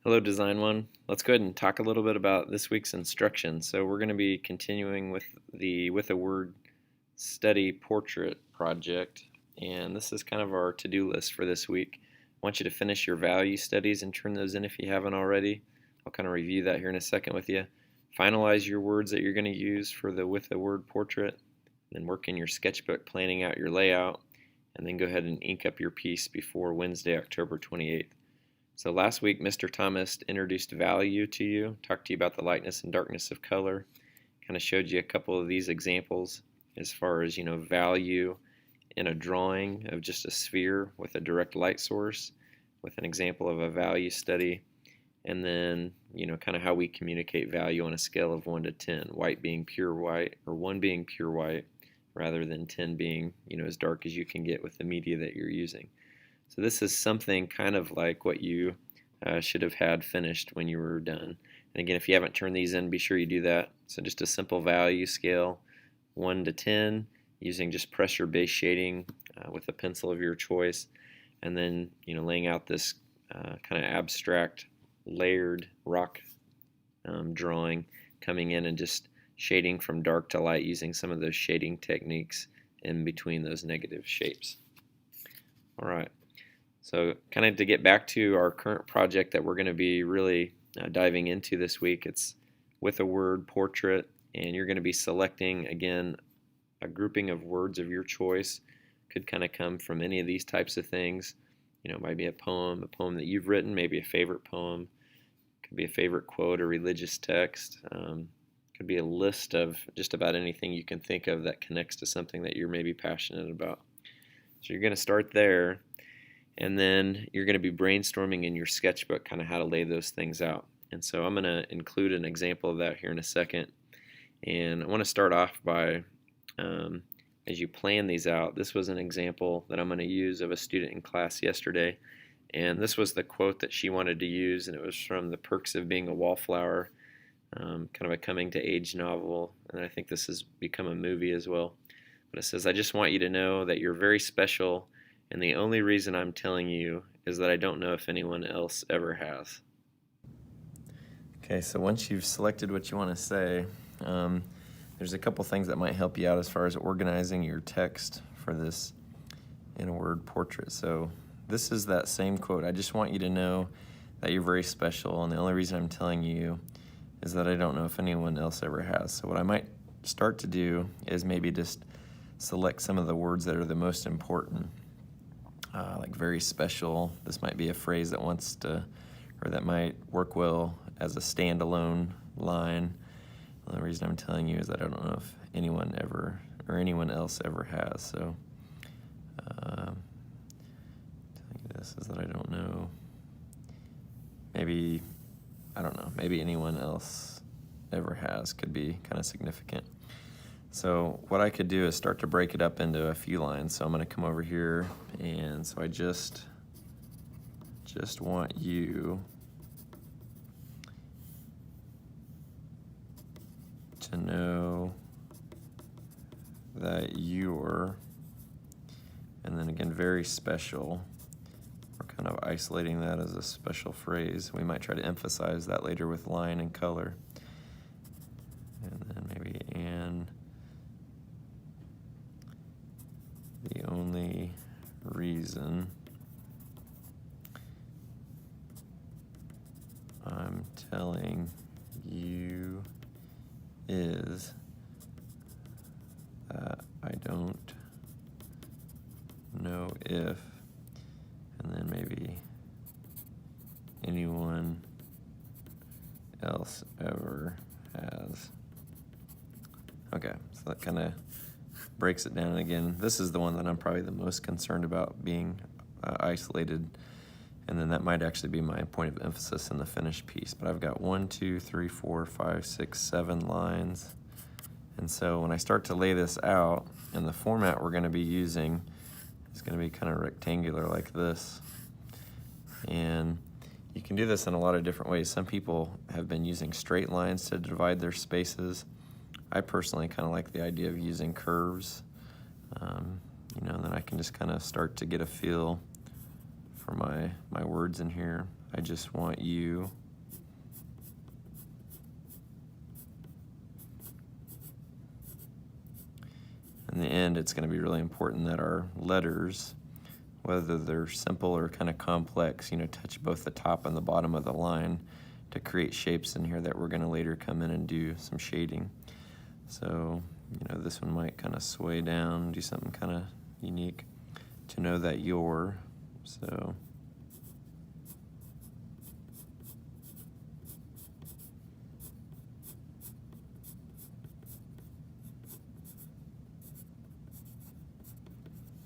Hello, Design One. Let's go ahead and talk a little bit about this week's instruction. So we're going to be continuing with the With a Word study portrait project, and this is kind of our to-do list for this week. I want you to finish your value studies and turn those in if you haven't already. I'll kind of review that here in a second with you. Finalize your words that you're going to use for the With a Word portrait, then work in your sketchbook planning out your layout, and then go ahead and ink up your piece before Wednesday, October 28th. So last week, Mr. Thomas introduced value to you, talked to you about the lightness and darkness of color, kind of showed you a couple of these examples as far as, value in a drawing of just a sphere with a direct light source, with an example of a value study, and then, kind of how we communicate value on a scale of 1 to 10, white being pure white, or 1 being pure white, rather than 10 being, as dark as you can get with the media that you're using. So this is something kind of like what you should have had finished when you were done. And again, if you haven't turned these in, be sure you do that. So just a simple value scale, 1 to 10, using just pressure-based shading with a pencil of your choice, and then laying out this kind of abstract, layered rock drawing, coming in and just shading from dark to light using some of those shading techniques in between those negative shapes. All right. So kind of to get back to our current project that we're going to be really diving into this week, it's With a Word portrait, and you're going to be selecting, again, a grouping of words of your choice. Could kind of come from any of these types of things. It might be a poem that you've written, maybe a favorite poem, could be a favorite quote or religious text, could be a list of just about anything you can think of that connects to something that you're maybe passionate about. So you're going to start there. And then you're going to be brainstorming in your sketchbook kind of how to lay those things out. And so I'm going to include an example of that here in a second. And I want to start off by, as you plan these out, this was an example that I'm going to use of a student in class yesterday. And this was the quote that she wanted to use, and it was from The Perks of Being a Wallflower, kind of a coming-to-age novel. And I think this has become a movie as well. But it says, "I just want you to know that you're very special, and the only reason I'm telling you is that I don't know if anyone else ever has." Okay, so once you've selected what you want to say, there's a couple things that might help you out as far as organizing your text for this in a word portrait. So this is that same quote. "I just want you to know that you're very special, and the only reason I'm telling you is that I don't know if anyone else ever has." So what I might start to do is maybe just select some of the words that are the most important. Like very special. This might be a phrase that wants to, or that might work well as a standalone line. Well, the reason I'm telling you is that I don't know if anyone ever, or anyone else ever has. So, telling you this is that I don't know. Maybe, I don't know, maybe anyone else ever has could be kind of significant. So what I could do is start to break it up into a few lines. So I'm going to come over here, and so I just want you to know that you're, and then again, very special. We're kind of isolating that as a special phrase. We might try to emphasize that later with line and color. And then maybe and the only reason I'm telling you is that I don't know if, and then maybe anyone else ever has. Okay, so that kind of breaks it down. And again, this is the one that I'm probably the most concerned about being isolated, and then that might actually be my point of emphasis in the finished piece. But I've got 1, 2, 3, 4, 5, 6, 7 lines. And so when I start to lay this out, and the format we're going to be using is going to be kind of rectangular like this. And you can do this in a lot of different ways. Some people have been using straight lines to divide their spaces. I personally kind of like the idea of using curves, and then I can just kind of start to get a feel for my words in here. I just want you in the end, it's going to be really important that our letters, whether they're simple or kind of complex, touch both the top and the bottom of the line to create shapes in here that we're going to later come in and do some shading. So, this one might kind of sway down, do something kind of unique to know that you're, so.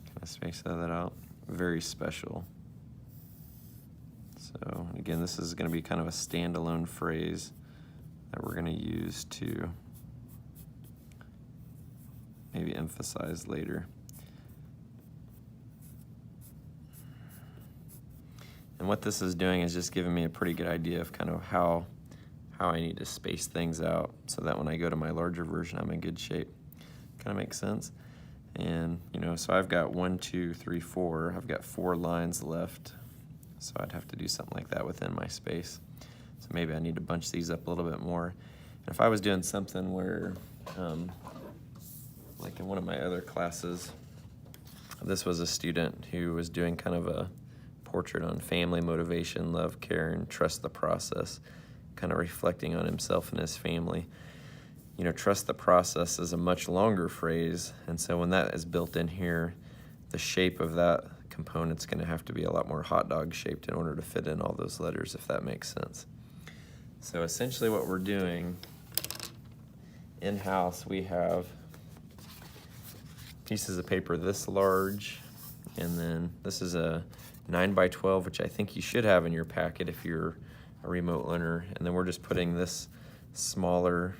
Kind of space that out. Very special. So again, this is going to be kind of a standalone phrase that we're going to use to maybe emphasize later. And what this is doing is just giving me a pretty good idea of kind of how I need to space things out so that when I go to my larger version, I'm in good shape. Kind of makes sense. And, so I've got 1, 2, 3, 4. I've got 4 lines left. So I'd have to do something like that within my space. So maybe I need to bunch these up a little bit more. And if I was doing something where, like in one of my other classes, this was a student who was doing kind of a portrait on family, motivation, love, care, and trust the process, kind of reflecting on himself and his family. Trust the process is a much longer phrase, and so when that is built in here, the shape of that component's going to have to be a lot more hot dog shaped in order to fit in all those letters, if that makes sense. So essentially what we're doing in-house, we have pieces of paper this large, and then this is a 9x12, which I think you should have in your packet if you're a remote learner, and then we're just putting this smaller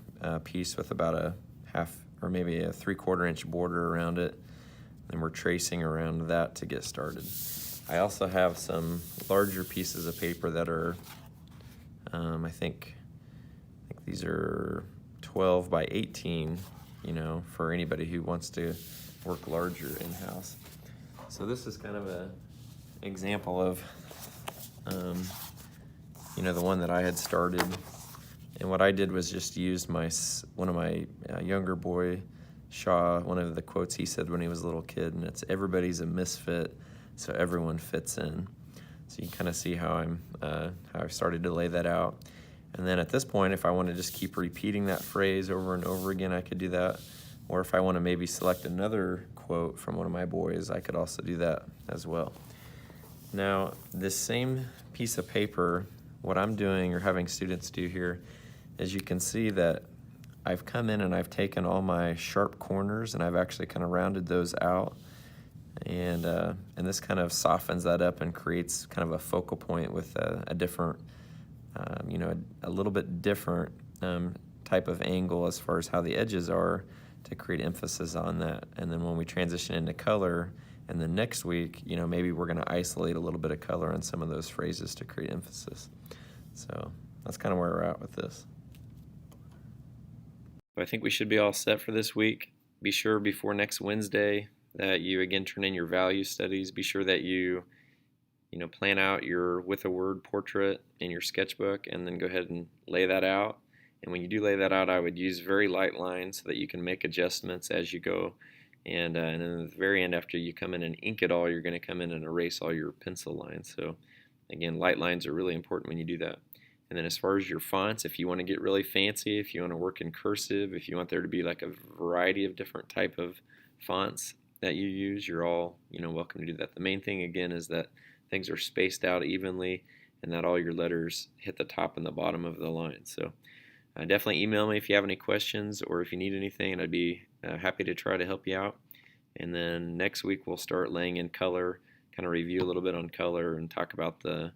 piece with about a half or maybe a 3/4 inch border around it, and we're tracing around that to get started. I also have some larger pieces of paper that are I think these are 12 by 18, for anybody who wants to work larger in-house. So this is kind of an example of the one that I had started. And what I did was just use one of my younger boy, Shaw, one of the quotes he said when he was a little kid, and it's everybody's a misfit, so everyone fits in. So you can kind of see how I started to lay that out. And then at this point, if I want to just keep repeating that phrase over and over again, I could do that. Or if I want to maybe select another quote from one of my boys, I could also do that as well. Now, this same piece of paper, what I'm doing or having students do here is you can see that I've come in and I've taken all my sharp corners and I've actually kind of rounded those out. And this kind of softens that up and creates kind of a focal point with a different, a little bit different type of angle as far as how the edges are to create emphasis on that. And then when we transition into color, and then next week, maybe we're going to isolate a little bit of color on some of those phrases to create emphasis. So that's kind of where we're at with this. I think we should be all set for this week. Be sure before next Wednesday that you again turn in your value studies. Be sure that you plan out your with a word portrait in your sketchbook and then go ahead and lay that out. And when you do lay that out, I would use very light lines so that you can make adjustments as you go. And then at the very end, after you come in and ink it all, you're going to come in and erase all your pencil lines. So again, light lines are really important when you do that. And then as far as your fonts, if you want to get really fancy, if you want to work in cursive, if you want there to be like a variety of different type of fonts that you use, you're all welcome to do that. The main thing again is that things are spaced out evenly and that all your letters hit the top and the bottom of the line. So definitely email me if you have any questions or if you need anything, and I'd be happy to try to help you out. And then next week we'll start laying in color, kind of review a little bit on color and talk about the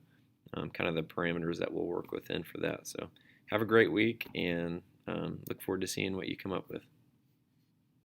kind of the parameters that we'll work within for that. So have a great week and look forward to seeing what you come up with.